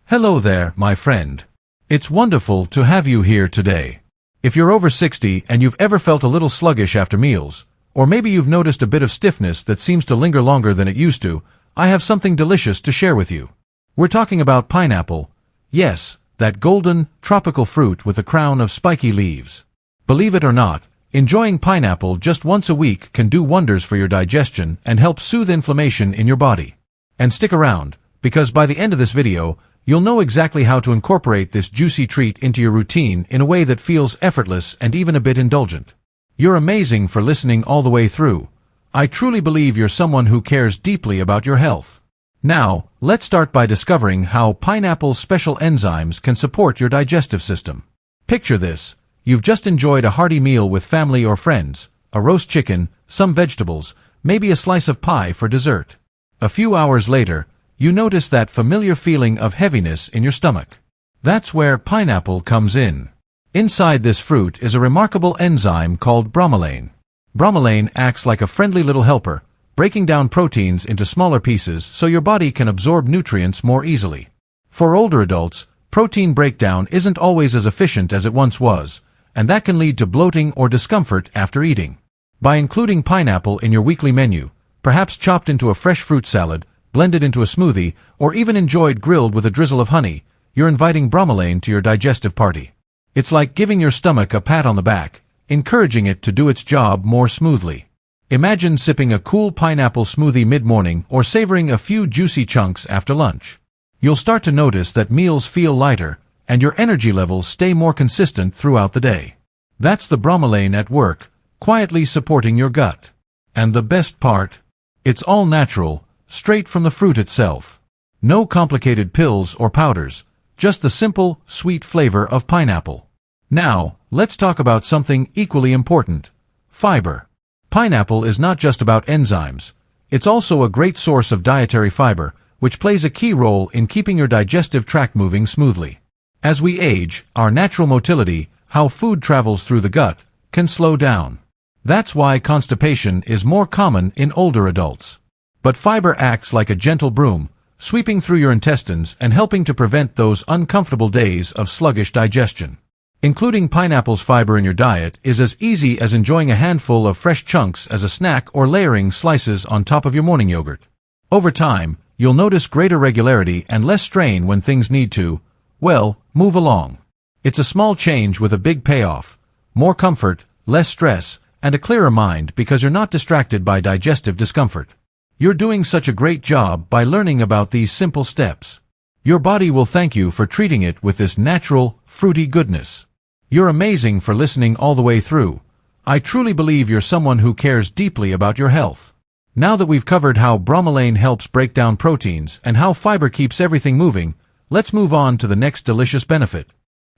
Hello there, my friend. It's wonderful to have you here today. If you're over 60 and you've ever felt a little sluggish after meals, or maybe you've noticed a bit of stiffness that seems to linger longer than it used to, I have something delicious to share with you. We're talking about pineapple. Yes, that golden, tropical fruit with a crown of spiky leaves. Believe it or not, enjoying pineapple just once a week can do wonders for your digestion and help soothe inflammation in your body. And stick around, because by the end of this video, you'll know exactly how to incorporate this juicy treat into your routine in a way that feels effortless and even a bit indulgent. You're amazing for listening all the way through. I truly believe you're someone who cares deeply about your health. Now, let's start by discovering how pineapple's special enzymes can support your digestive system. Picture this. You've just enjoyed a hearty meal with family or friends, a roast chicken, some vegetables, maybe a slice of pie for dessert. A few hours later, you notice that familiar feeling of heaviness in your stomach. That's where pineapple comes in. Inside this fruit is a remarkable enzyme called bromelain. Bromelain acts like a friendly little helper, breaking down proteins into smaller pieces so your body can absorb nutrients more easily. For older adults, protein breakdown isn't always as efficient as it once was, and that can lead to bloating or discomfort after eating. By including pineapple in your weekly menu, perhaps chopped into a fresh fruit salad, blended into a smoothie, or even enjoyed grilled with a drizzle of honey, you're inviting bromelain to your digestive party. It's like giving your stomach a pat on the back, encouraging it to do its job more smoothly. Imagine sipping a cool pineapple smoothie mid-morning or savoring a few juicy chunks after lunch. You'll start to notice that meals feel lighter, and your energy levels stay more consistent throughout the day. That's the bromelain at work, quietly supporting your gut. And the best part? It's all natural, straight from the fruit itself. No complicated pills or powders, just the simple, sweet flavor of pineapple. Now, let's talk about something equally important: fiber. Pineapple is not just about enzymes. It's also a great source of dietary fiber, which plays a key role in keeping your digestive tract moving smoothly. As we age, our natural motility, how food travels through the gut, can slow down. That's why constipation is more common in older adults. But fiber acts like a gentle broom, sweeping through your intestines and helping to prevent those uncomfortable days of sluggish digestion. Including pineapple's fiber in your diet is as easy as enjoying a handful of fresh chunks as a snack or layering slices on top of your morning yogurt. Over time, you'll notice greater regularity and less strain when things need to, well, move along. It's a small change with a big payoff: more comfort, less stress, and a clearer mind because you're not distracted by digestive discomfort. You're doing such a great job by learning about these simple steps. Your body will thank you for treating it with this natural, fruity goodness. You're amazing for listening all the way through. I truly believe you're someone who cares deeply about your health. Now that we've covered how bromelain helps break down proteins and how fiber keeps everything moving, let's move on to the next delicious benefit.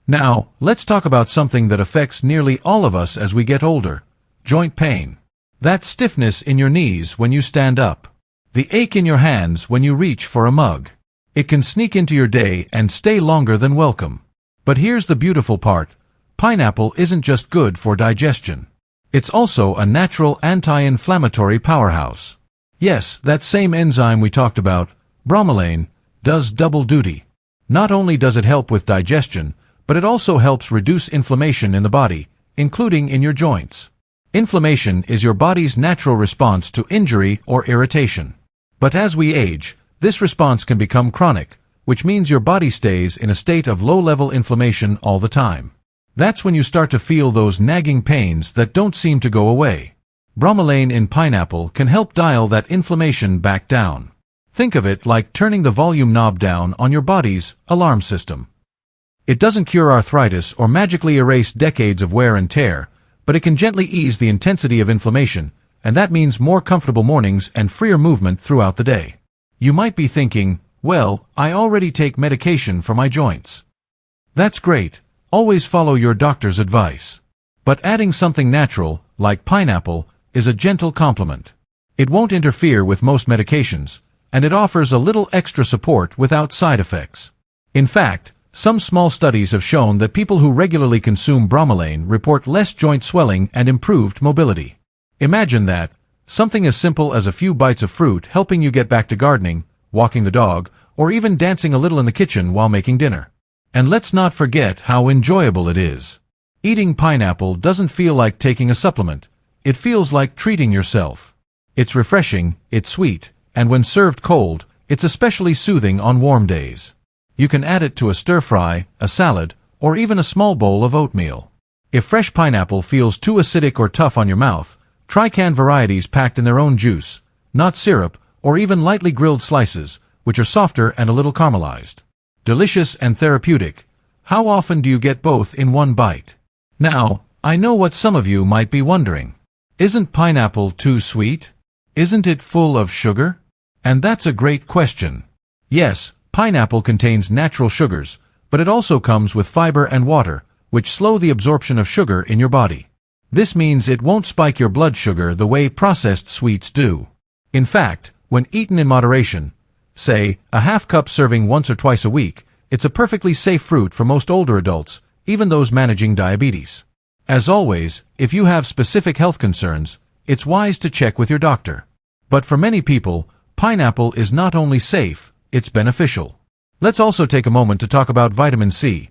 Now, let's talk about something that affects nearly all of us as we get older: joint pain. That stiffness in your knees when you stand up. The ache in your hands when you reach for a mug. It can sneak into your day and stay longer than welcome. But here's the beautiful part: pineapple isn't just good for digestion. It's also a natural anti-inflammatory powerhouse. Yes, that same enzyme we talked about, bromelain, does double duty. Not only does it help with digestion, but it also helps reduce inflammation in the body, including in your joints. Inflammation is your body's natural response to injury or irritation. But as we age, this response can become chronic, which means your body stays in a state of low-level inflammation all the time. That's when you start to feel those nagging pains that don't seem to go away. Bromelain in pineapple can help dial that inflammation back down. Think of it like turning the volume knob down on your body's alarm system. It doesn't cure arthritis or magically erase decades of wear and tear, but it can gently ease the intensity of inflammation, and that means more comfortable mornings and freer movement throughout the day. You might be thinking, well, I already take medication for my joints. That's great. Always follow your doctor's advice. But adding something natural, like pineapple, is a gentle complement. It won't interfere with most medications, and it offers a little extra support without side effects. In fact, some small studies have shown that people who regularly consume bromelain report less joint swelling and improved mobility. Imagine that, something as simple as a few bites of fruit helping you get back to gardening, walking the dog, or even dancing a little in the kitchen while making dinner. And let's not forget how enjoyable it is. Eating pineapple doesn't feel like taking a supplement. It feels like treating yourself. It's refreshing, it's sweet, and when served cold, it's especially soothing on warm days. You can add it to a stir-fry, a salad, or even a small bowl of oatmeal. If fresh pineapple feels too acidic or tough on your mouth, try canned varieties packed in their own juice, not syrup, or even lightly grilled slices, which are softer and a little caramelized. Delicious and therapeutic. How often do you get both in one bite? Now, I know what some of you might be wondering. Isn't pineapple too sweet? Isn't it full of sugar? And that's a great question. Yes, pineapple contains natural sugars, but it also comes with fiber and water, which slow the absorption of sugar in your body. This means it won't spike your blood sugar the way processed sweets do. In fact, when eaten in moderation, say, a half-cup serving once or twice a week, it's a perfectly safe fruit for most older adults, even those managing diabetes. As always, if you have specific health concerns, it's wise to check with your doctor. But for many people, pineapple is not only safe, it's beneficial. Let's also take a moment to talk about vitamin C.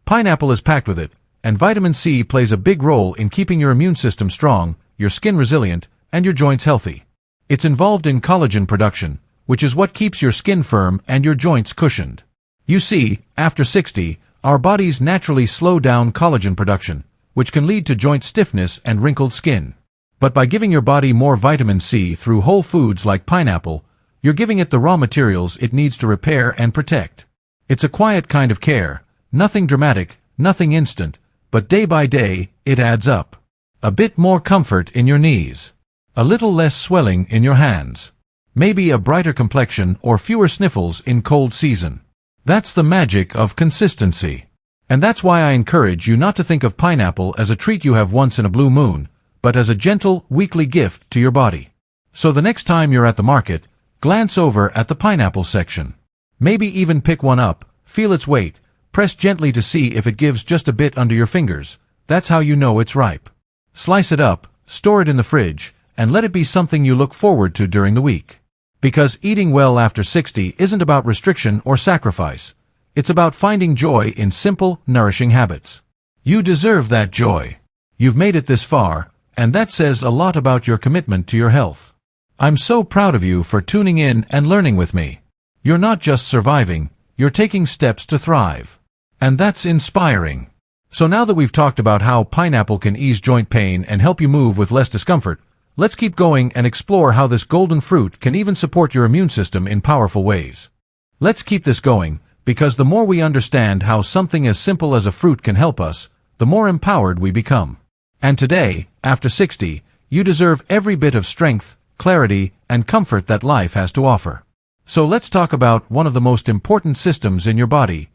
Pineapple is packed with it, and vitamin C plays a big role in keeping your immune system strong, your skin resilient, and your joints healthy. It's involved in collagen production, which is what keeps your skin firm and your joints cushioned. You see, after 60, our bodies naturally slow down collagen production, which can lead to joint stiffness and wrinkled skin. But by giving your body more vitamin C through whole foods like pineapple, you're giving it the raw materials it needs to repair and protect. It's a quiet kind of care, nothing dramatic, nothing instant, but day by day, it adds up. A bit more comfort in your knees. A little less swelling in your hands. Maybe a brighter complexion or fewer sniffles in cold season. That's the magic of consistency. And that's why I encourage you not to think of pineapple as a treat you have once in a blue moon, but as a gentle, weekly gift to your body. So the next time you're at the market, glance over at the pineapple section. Maybe even pick one up, feel its weight, press gently to see if it gives just a bit under your fingers. That's how you know it's ripe. Slice it up, store it in the fridge, and let it be something you look forward to during the week. Because eating well after 60 isn't about restriction or sacrifice. It's about finding joy in simple, nourishing habits. You deserve that joy. You've made it this far, and that says a lot about your commitment to your health. I'm so proud of you for tuning in and learning with me. You're not just surviving, you're taking steps to thrive. And that's inspiring. So now that we've talked about how pineapple can ease joint pain and help you move with less discomfort, let's keep going and explore how this golden fruit can even support your immune system in powerful ways. Let's keep this going, because the more we understand how something as simple as a fruit can help us, the more empowered we become. And today, after 60, you deserve every bit of strength, clarity, and comfort that life has to offer. So let's talk about one of the most important systems in your body,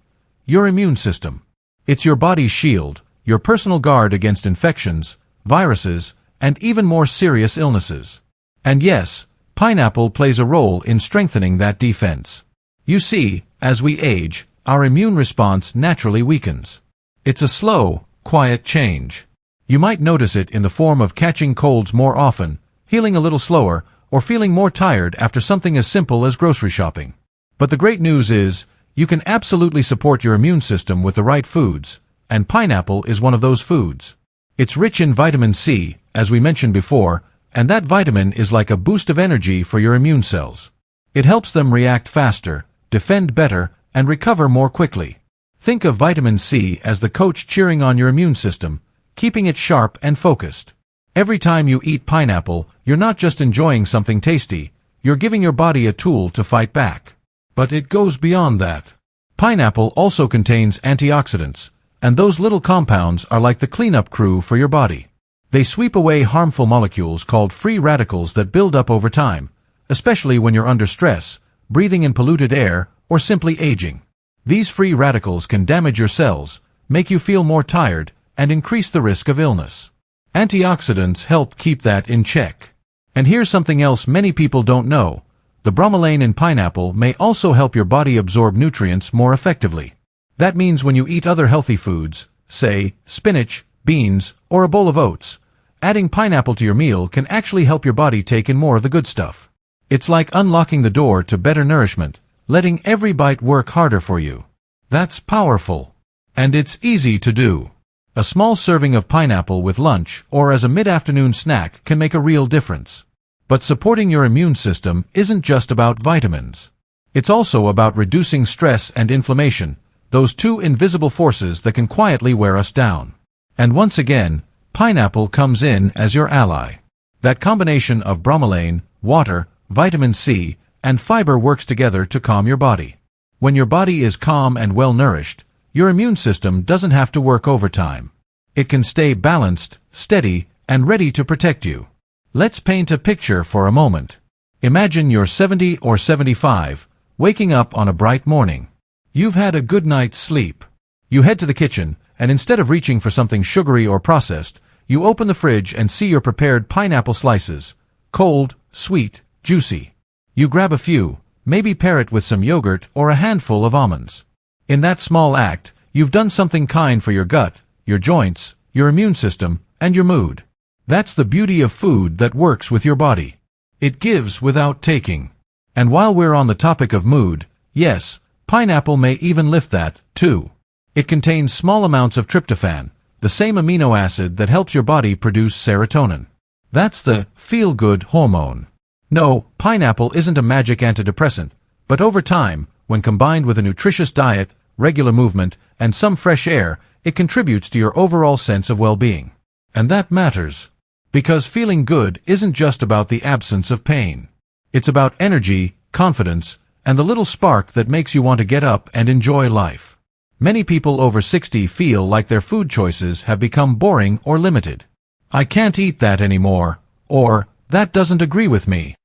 your immune system. It's your body's shield, your personal guard against infections, viruses, and even more serious illnesses. And yes, pineapple plays a role in strengthening that defense. You see, as we age, our immune response naturally weakens. It's a slow, quiet change. You might notice it in the form of catching colds more often, healing a little slower, or feeling more tired after something as simple as grocery shopping. But the great news is, you can absolutely support your immune system with the right foods, and pineapple is one of those foods. It's rich in vitamin C, as we mentioned before, and that vitamin is like a boost of energy for your immune cells. It helps them react faster, defend better, and recover more quickly. Think of vitamin C as the coach cheering on your immune system, keeping it sharp and focused. Every time you eat pineapple, you're not just enjoying something tasty, you're giving your body a tool to fight back. But it goes beyond that. Pineapple also contains antioxidants, and those little compounds are like the cleanup crew for your body. They sweep away harmful molecules called free radicals that build up over time, especially when you're under stress, breathing in polluted air, or simply aging. These free radicals can damage your cells, make you feel more tired, and increase the risk of illness. Antioxidants help keep that in check. And here's something else many people don't know. The bromelain in pineapple may also help your body absorb nutrients more effectively. That means when you eat other healthy foods, say, spinach, beans, or a bowl of oats, adding pineapple to your meal can actually help your body take in more of the good stuff. It's like unlocking the door to better nourishment, letting every bite work harder for you. That's powerful. And it's easy to do. A small serving of pineapple with lunch or as a mid-afternoon snack can make a real difference. But supporting your immune system isn't just about vitamins. It's also about reducing stress and inflammation, those two invisible forces that can quietly wear us down. And once again, pineapple comes in as your ally. That combination of bromelain, water, vitamin C, and fiber works together to calm your body. When your body is calm and well-nourished, your immune system doesn't have to work overtime. It can stay balanced, steady, and ready to protect you. Let's paint a picture for a moment. Imagine you're 70 or 75, waking up on a bright morning. You've had a good night's sleep. You head to the kitchen, and instead of reaching for something sugary or processed, you open the fridge and see your prepared pineapple slices. Cold, sweet, juicy. You grab a few, maybe pair it with some yogurt or a handful of almonds. In that small act, you've done something kind for your gut, your joints, your immune system, and your mood. That's the beauty of food that works with your body. It gives without taking. And while we're on the topic of mood, yes, pineapple may even lift that, too. It contains small amounts of tryptophan, the same amino acid that helps your body produce serotonin. That's the feel-good hormone. No, pineapple isn't a magic antidepressant, but over time, when combined with a nutritious diet, regular movement, and some fresh air, it contributes to your overall sense of well-being. And that matters. Because feeling good isn't just about the absence of pain. It's about energy, confidence, and the little spark that makes you want to get up and enjoy life. Many people over 60 feel like their food choices have become boring or limited. I can't eat that anymore, or that doesn't agree with me.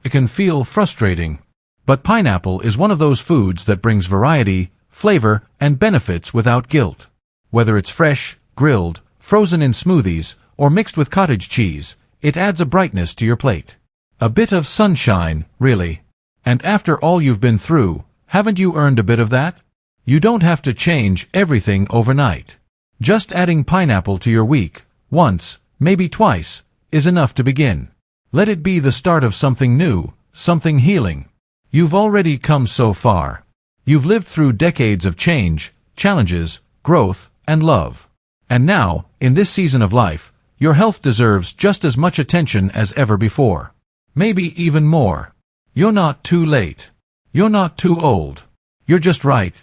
It can feel frustrating. But pineapple is one of those foods that brings variety, flavor, and benefits without guilt. Whether it's fresh, grilled, frozen in smoothies, or mixed with cottage cheese, it adds a brightness to your plate. A bit of sunshine, really. And after all you've been through, haven't you earned a bit of that? You don't have to change everything overnight. Just adding pineapple to your week, once, maybe twice, is enough to begin. Let it be the start of something new, something healing. You've already come so far. You've lived through decades of change, challenges, growth, and love. And now, in this season of life, your health deserves just as much attention as ever before. Maybe even more. You're not too late. You're not too old. You're just right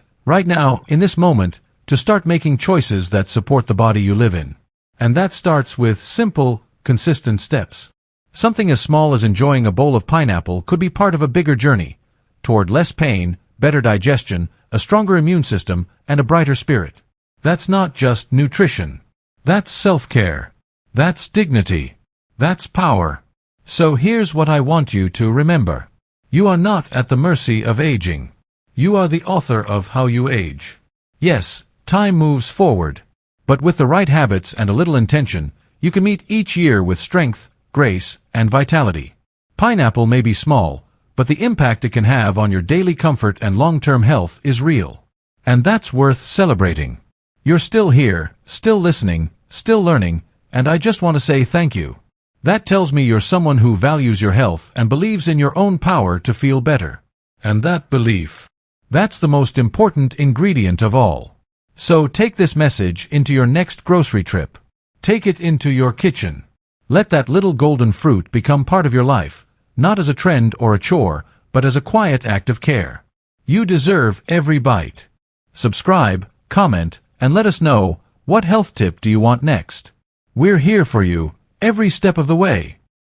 now, in this moment, to start making choices that support the body you live in. And that starts with simple, consistent steps. Something as small as enjoying a bowl of pineapple could be part of a bigger journey toward less pain, better digestion, a stronger immune system, and a brighter spirit. That's not just nutrition. That's self-care. That's dignity. That's power. So here's what I want you to remember. You are not at the mercy of aging. You are the author of how you age. Yes, time moves forward. But with the right habits and a little intention, you can meet each year with strength, grace, and vitality. Pineapple may be small, but the impact it can have on your daily comfort and long-term health is real. And that's worth celebrating. You're still here, still listening, still learning, and I just want to say thank you. That tells me you're someone who values your health and believes in your own power to feel better. And that belief, that's the most important ingredient of all. So take this message into your next grocery trip. Take it into your kitchen. Let that little golden fruit become part of your life, not as a trend or a chore, but as a quiet act of care. You deserve every bite. Subscribe, comment, and let us know, what health tip do you want next? We're here for you, every step of the way.